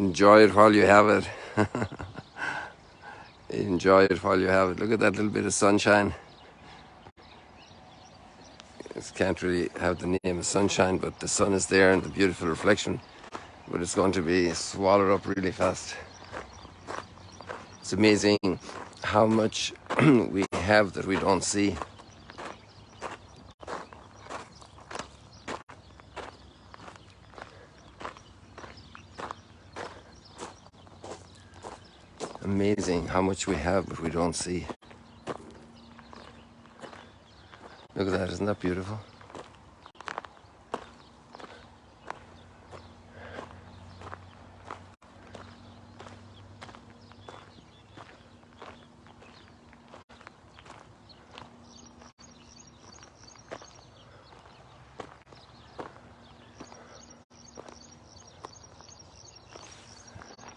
Enjoy it while you have it. Enjoy it while you have it. Look at that little bit of sunshine. It can't really have the name of sunshine, but the sun is there and the beautiful reflection. But it's going to be swallowed up really fast. It's amazing how much we have that we don't see. Amazing how much we have but we don't see. Look at that, isn't that beautiful?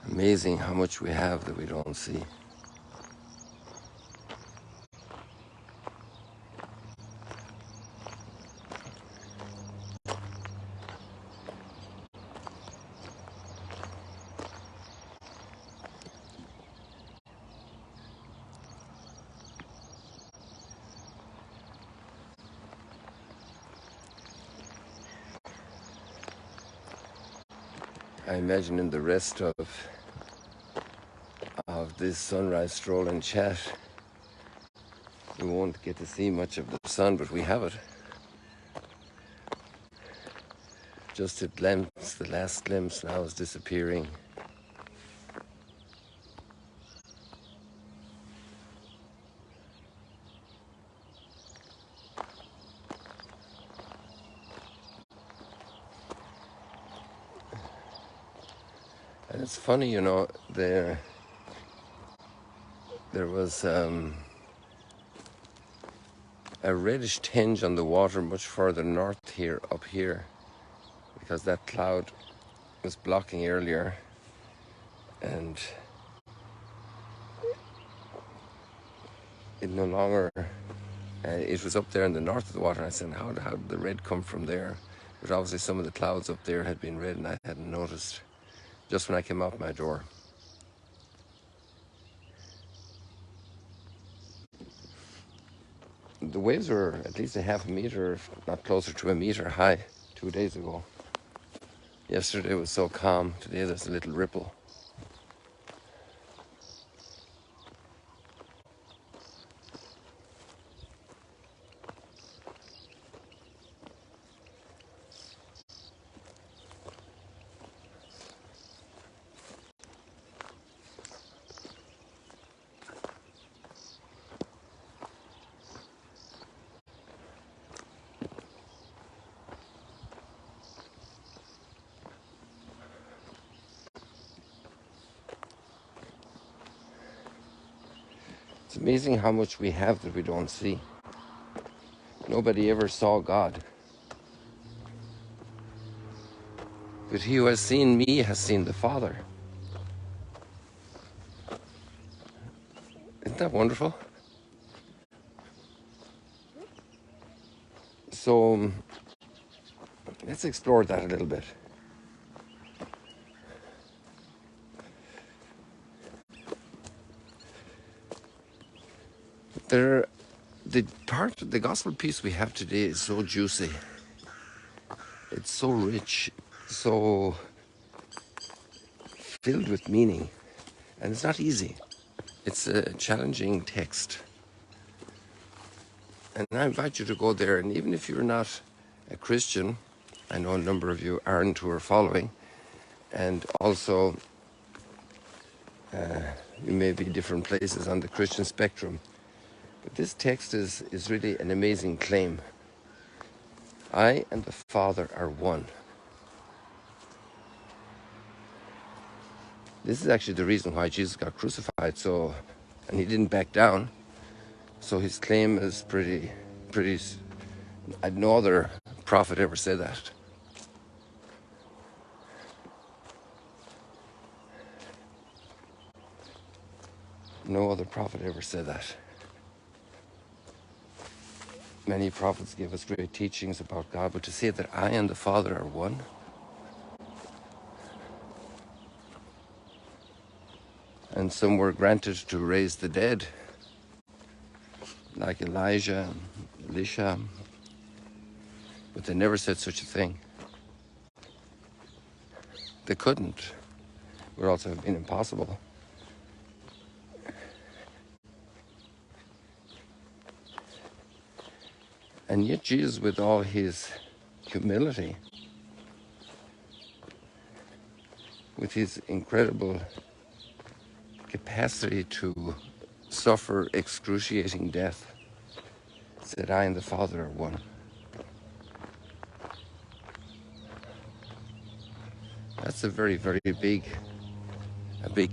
Amazing how much we have that we don't see. I imagine in the rest of this sunrise stroll and chat, we won't get to see much of the sun, but we have it. Just a glimpse, the last glimpse now is disappearing. And it's funny, you know, there was a reddish tinge on the water much further north here, up here, because that cloud was blocking earlier, and it no longer, it was up there in the north of the water. And I said, how did the red come from there? But obviously some of the clouds up there had been red and I hadn't noticed just when I came out my door. The waves were at least a half a meter, if not closer to a meter high 2 days ago. Yesterday was so calm. Today there's a little ripple. It's amazing how much we have that we don't see. Nobody ever saw God. But he who has seen me has seen the Father. Isn't that wonderful? So let's explore that a little bit. The gospel piece we have today is so juicy. It's so rich, so filled with meaning, and it's not easy. It's a challenging text. And I invite you to go there, and even if you're not a Christian, I know a number of you aren't who are following, and also you may be different places on the Christian spectrum. But this text is really an amazing claim. I and the Father are one. This is actually the reason why Jesus got crucified, and he didn't back down. So his claim is pretty, no other prophet ever said that. No other prophet ever said that. Many prophets gave us great teachings about God, but to say that I and the Father are one, and some were granted to raise the dead, like Elijah and Elisha, but they never said such a thing. They couldn't. It would also have been impossible. And yet Jesus, with all his humility, with his incredible capacity to suffer excruciating death, said, I and the Father are one. That's a very, very big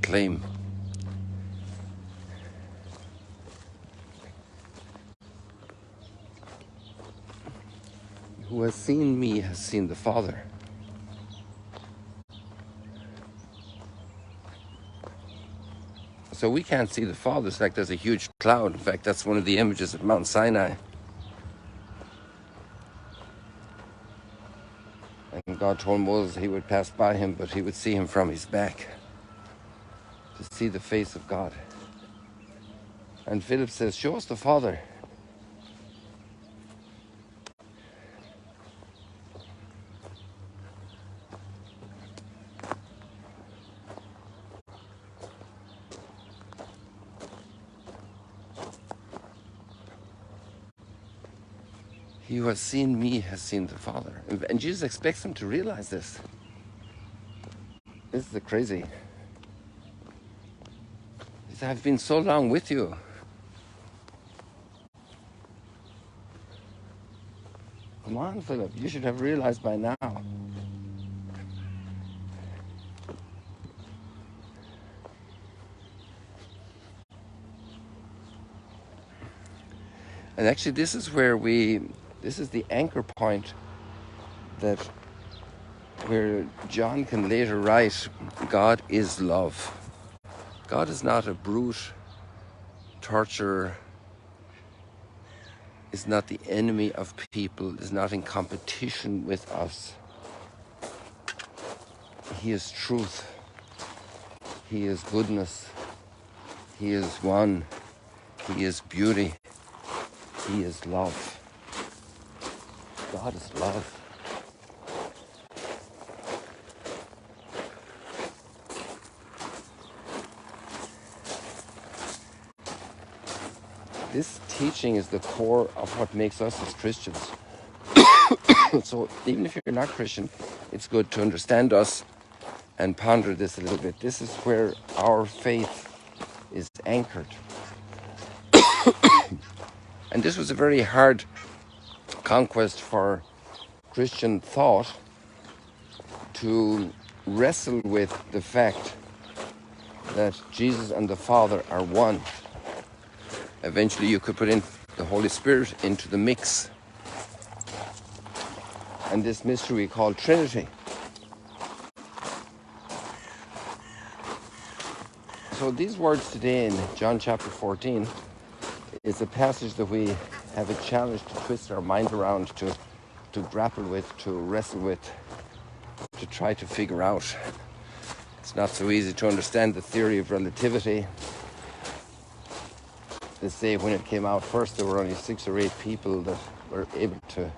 claim. Who has seen me has seen the Father. So we can't see the Father. It's like there's a huge cloud. In fact, that's one of the images of Mount Sinai. And God told Moses he would pass by him, but he would see him from his back, to see the face of God. And Philip says, show us the Father. He who has seen me has seen the Father. And Jesus expects them to realize this. This is crazy. He said, I've been so long with you. Come on, Philip, you should have realized by now. And actually, this is the anchor point that where John can later write, God is love. God is not a brute torturer, is not the enemy of people, is not in competition with us. He is truth. He is goodness. He is one. He is beauty. He is love. God is love. This teaching is the core of what makes us as Christians. So even if you're not Christian, it's good to understand us and ponder this a little bit. This is where our faith is anchored. And this was a very hard conquest for Christian thought, to wrestle with the fact that Jesus and the Father are one. Eventually you could put in the Holy Spirit into the mix. And this mystery we call Trinity. So these words today in John chapter 14 is a passage that we have a challenge to twist our mind around, to grapple with, to wrestle with, to try to figure out. It's not so easy to understand the theory of relativity. They say when it came out first, there were only 6 or 8 people that were able to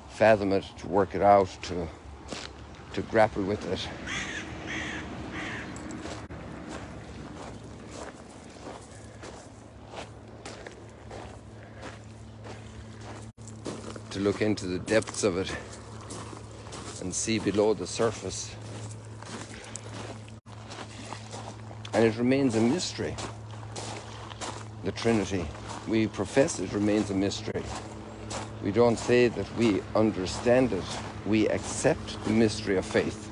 fathom it, to work it out, to grapple with it. To look into the depths of it and see below the surface. And it remains a mystery, the Trinity. We profess it remains a mystery. We don't say that we understand it. We accept the mystery of faith.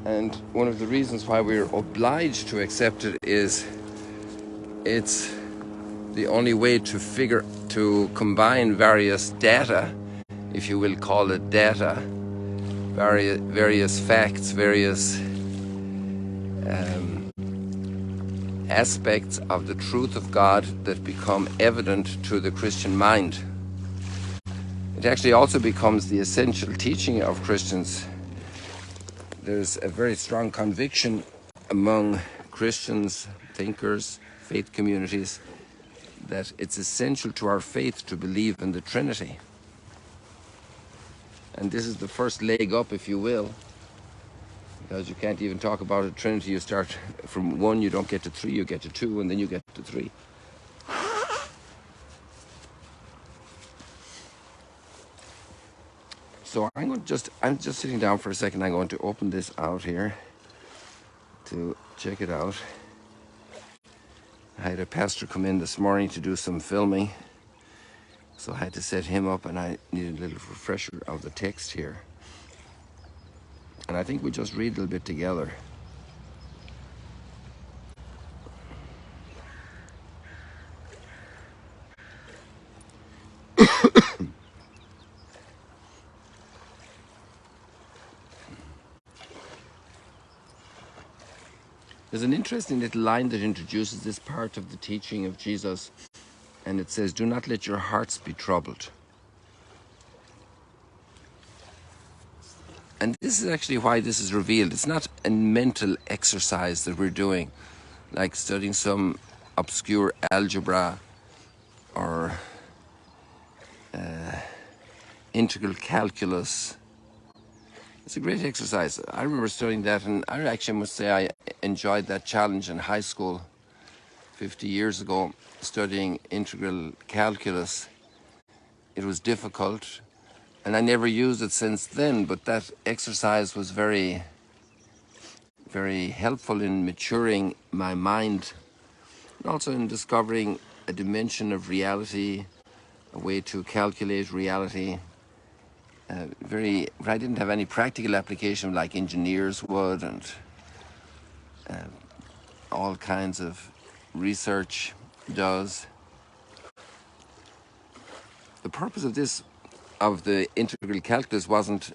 And one of the reasons why we're obliged to accept it is it's the only way to combine various data, if you will call it data, various facts, various aspects of the truth of God that become evident to the Christian mind. It actually also becomes the essential teaching of Christians. There's a very strong conviction among Christians, thinkers, faith communities, that it's essential to our faith to believe in the Trinity. And this is the first leg up, if you will, because you can't even talk about a Trinity. You start from 1, you don't get to 3, you get to 2, and then you get to 3. So I'm just sitting down for a second. I'm going to open this out here to check it out. I had a pastor come in this morning to do some filming, so I had to set him up, and I needed a little refresher of the text here. And I think we just read a little bit together. There's an interesting little line that introduces this part of the teaching of Jesus, and it says, "Do not let your hearts be troubled." And this is actually why this is revealed. It's not a mental exercise that we're doing, like studying some obscure algebra or integral calculus. It's a great exercise. I remember studying that, and I actually must say I enjoyed that challenge in high school 50 years ago, studying integral calculus. It was difficult, and I never used it since then, but that exercise was very, very helpful in maturing my mind, and also in discovering a dimension of reality, a way to calculate reality. I didn't have any practical application like engineers would, and all kinds of research does. The purpose of this, of the integral calculus, wasn't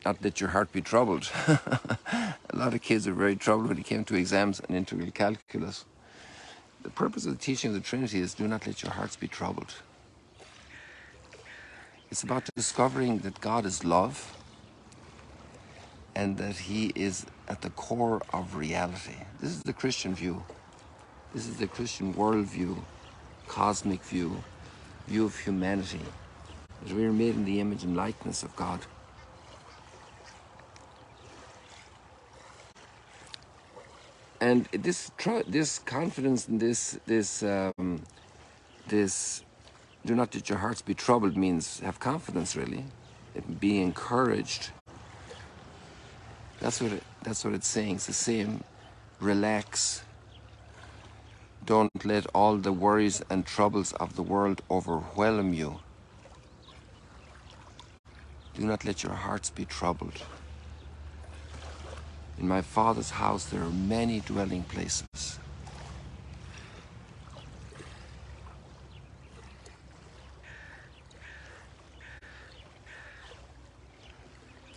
not let your heart be troubled. A lot of kids were very troubled when it came to exams and integral calculus. The purpose of the teaching of the Trinity is do not let your hearts be troubled. It's about discovering that God is love and that He is at the core of reality. This is the Christian view. This is the Christian worldview, cosmic view of humanity. That we are made in the image and likeness of God. And this confidence in this do not let your hearts be troubled means have confidence, really. Be encouraged. That's what it's saying. It's the same. Relax. Don't let all the worries and troubles of the world overwhelm you. Do not let your hearts be troubled. In my Father's house there are many dwelling places.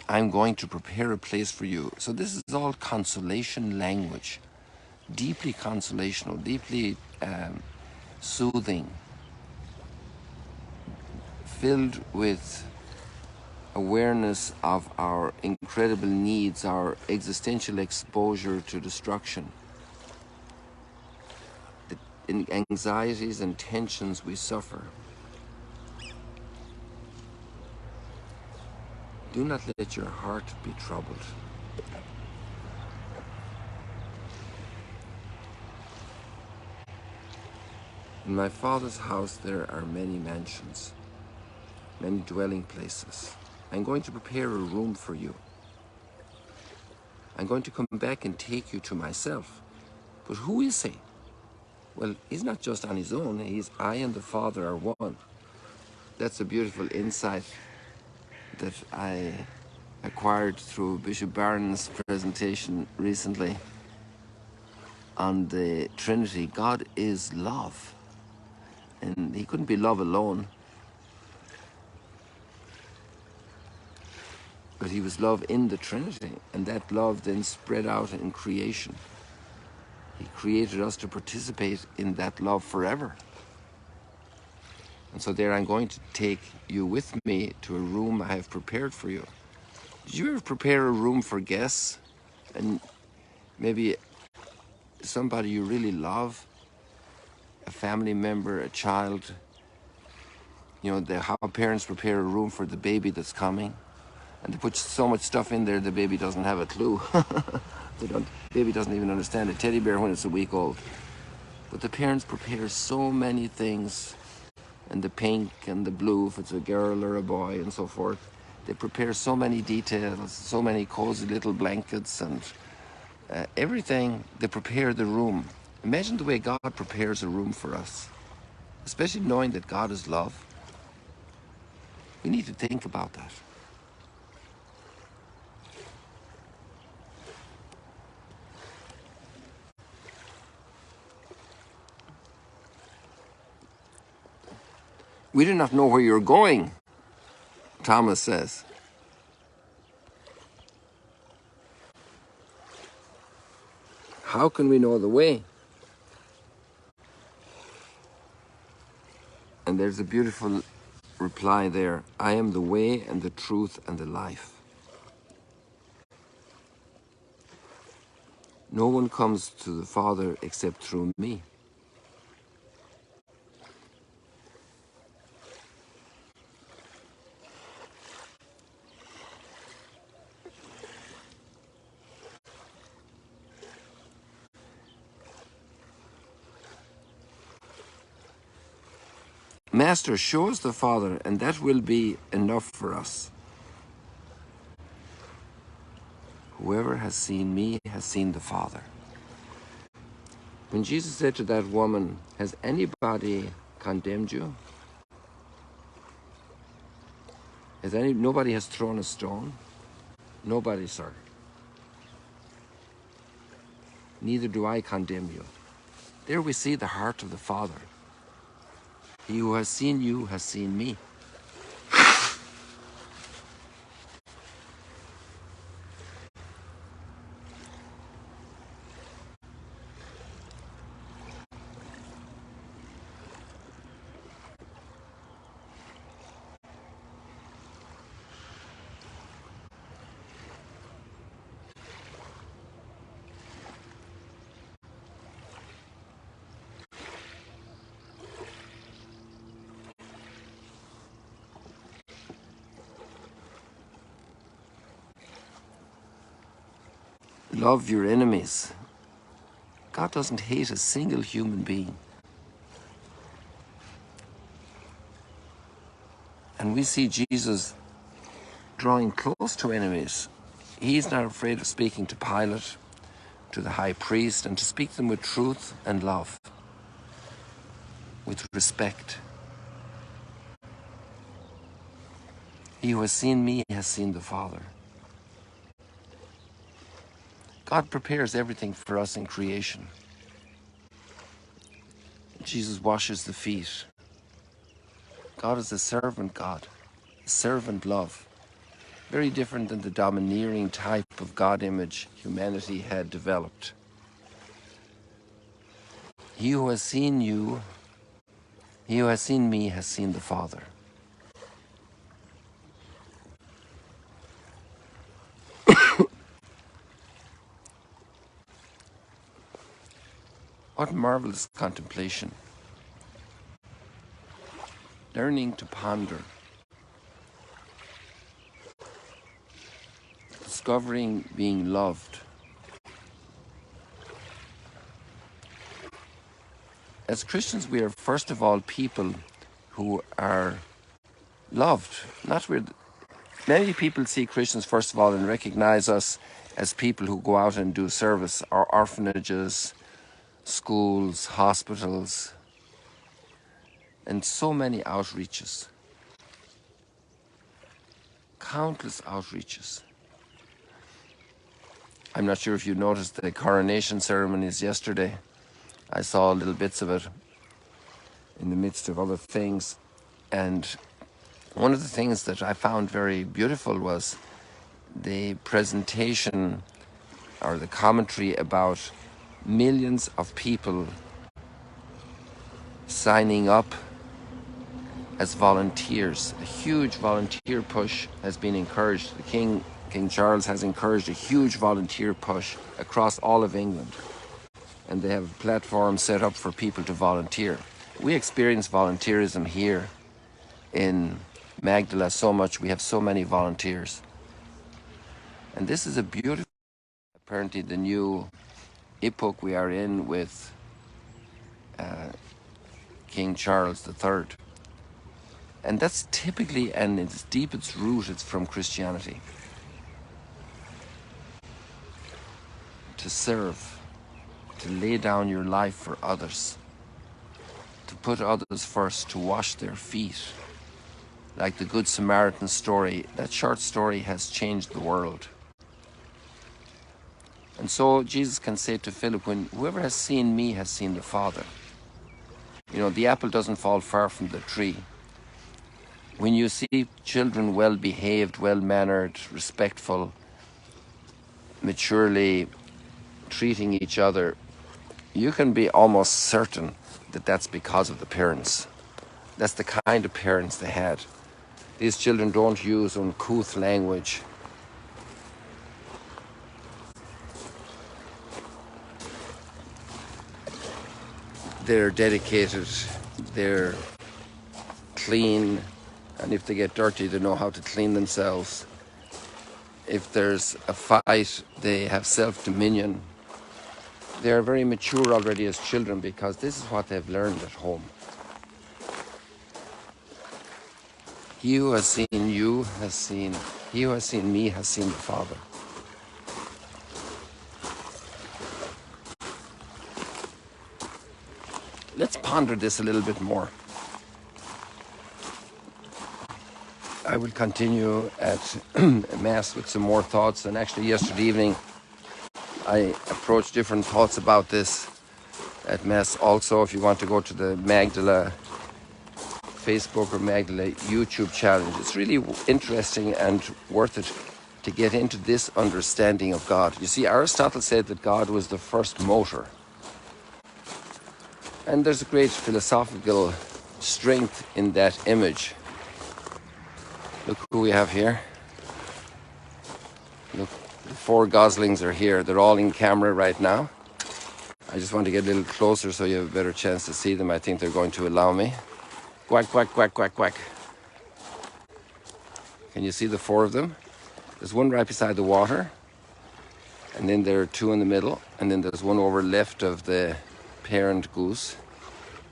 I'm going to prepare a place for you. So this is all consolation language. Deeply consolational, deeply soothing, filled with awareness of our incredible needs, our existential exposure to destruction, the anxieties and tensions we suffer. Do not let your heart be troubled. In my Father's house there are many mansions, many dwelling places. I'm going to prepare a room for you. I'm going to come back and take you to myself. But who is He? Well, He's not just on His own. He's I and the Father are one. That's a beautiful insight that I acquired through Bishop Barron's presentation recently on the Trinity. God is love. And He couldn't be love alone. But He was love in the Trinity, and that love then spread out in creation. He created us to participate in that love forever. And so there I'm going to take you with me to a room I have prepared for you. Did you ever prepare a room for guests? And maybe somebody you really love, a family member, a child. You know, how parents prepare a room for the baby that's coming, and they put so much stuff in there the baby doesn't have a clue. Baby doesn't even understand a teddy bear when it's a week old. But the parents prepare so many things, and the pink and the blue if it's a girl or a boy and so forth. They prepare so many details, so many cozy little blankets and everything. They prepare the room. Imagine the way God prepares a room for us, especially knowing that God is love. We need to think about that. We do not know where you're going, Thomas says. How can we know the way? And there's a beautiful reply there. I am the way and the truth and the life. No one comes to the Father except through me. Master, show us the Father, and that will be enough for us. Whoever has seen me has seen the Father. When Jesus said to that woman, has anybody condemned you? Nobody has thrown a stone? Nobody, sir. Neither do I condemn you. There we see the heart of the Father. He who has seen you has seen me. Love your enemies. God doesn't hate a single human being. And we see Jesus drawing close to enemies. He's not afraid of speaking to Pilate, to the high priest, and to speak to them with truth and love, with respect. He who has seen me has seen the Father. God prepares everything for us in creation. Jesus washes the feet. God is a servant God, a servant love. Very different than the domineering type of God image humanity had developed. He who has seen you, he who has seen me has seen the Father. What marvelous contemplation. Learning to ponder. Discovering being loved. As Christians, we are first of all people who are loved. Many people see Christians first of all and recognize us as people who go out and do service, our orphanages, schools, hospitals, and so many outreaches. Countless outreaches. I'm not sure if you noticed the coronation ceremonies yesterday. I saw little bits of it in the midst of other things. And one of the things that I found very beautiful was the presentation or the commentary about millions of people signing up as volunteers. A huge volunteer push has been encouraged. King Charles has encouraged a huge volunteer push across all of England. and they have a platform set up for people to volunteer. We experience volunteerism here in Magdala so much. We have so many volunteers. And this is a beautiful, apparently the new epoch we are in with King Charles III. And that's typically, and its deepest root, it's from Christianity. To serve, to lay down your life for others, to put others first, to wash their feet. Like the Good Samaritan story, that short story has changed the world. And so Jesus can say to Philip, when whoever has seen me has seen the Father. You know, the apple doesn't fall far from the tree. When you see children well behaved, well mannered, respectful, maturely treating each other, you can be almost certain that that's because of the parents. That's the kind of parents they had. These children don't use uncouth language. They're dedicated, they're clean, and if they get dirty, they know how to clean themselves. If there's a fight, they have self-dominion. They're very mature already as children because this is what they've learned at home. He who has seen you has seen, he who has seen me has seen the Father. Let's ponder this a little bit more. I will continue at Mass with some more thoughts, and actually yesterday evening I approached different thoughts about this at Mass also. If you want to go to the Magdala Facebook or Magdala YouTube challenge, it's really interesting and worth it to get into this understanding of God. You see, Aristotle said that God was the first motor. And there's a great philosophical strength in that image. Look who we have here. Look, the four goslings are here. They're all in camera right now. I just want to get a little closer so you have a better chance to see them. I think they're going to allow me. Quack, quack, quack, quack, quack. Can you see the four of them? There's one right beside the water. And then there are two in the middle. And then there's one over left of the parent goose,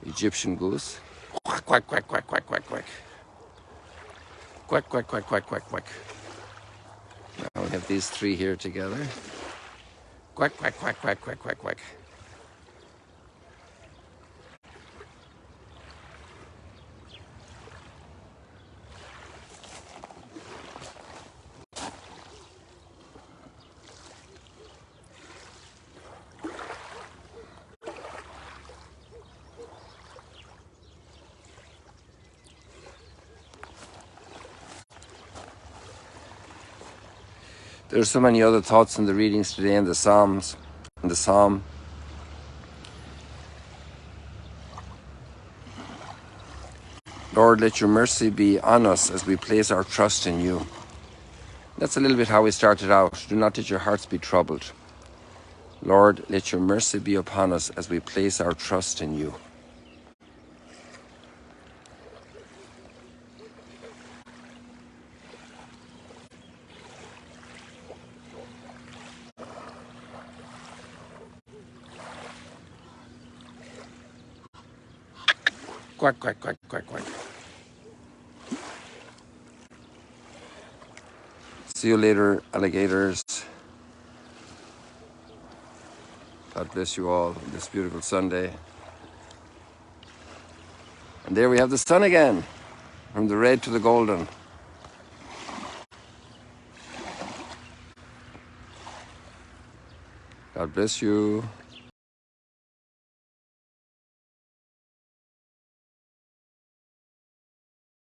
Egyptian goose. Quack, quack, quack, quack, quack, quack, quack. Quack, quack, quack, quack, quack, quack. Now we have these three here together. Quack, quack, quack, quack, quack, quack, quack. There's so many other thoughts in the readings today in the Psalms, in the Psalm. Lord, let your mercy be on us as we place our trust in you. That's a little bit how we started out. Do not let your hearts be troubled. Lord, let your mercy be upon us as we place our trust in you. Quack, quack, quack, quack, quack. See you later, alligators. God bless you all on this beautiful Sunday. And there we have the sun again, from the red to the golden. God bless you.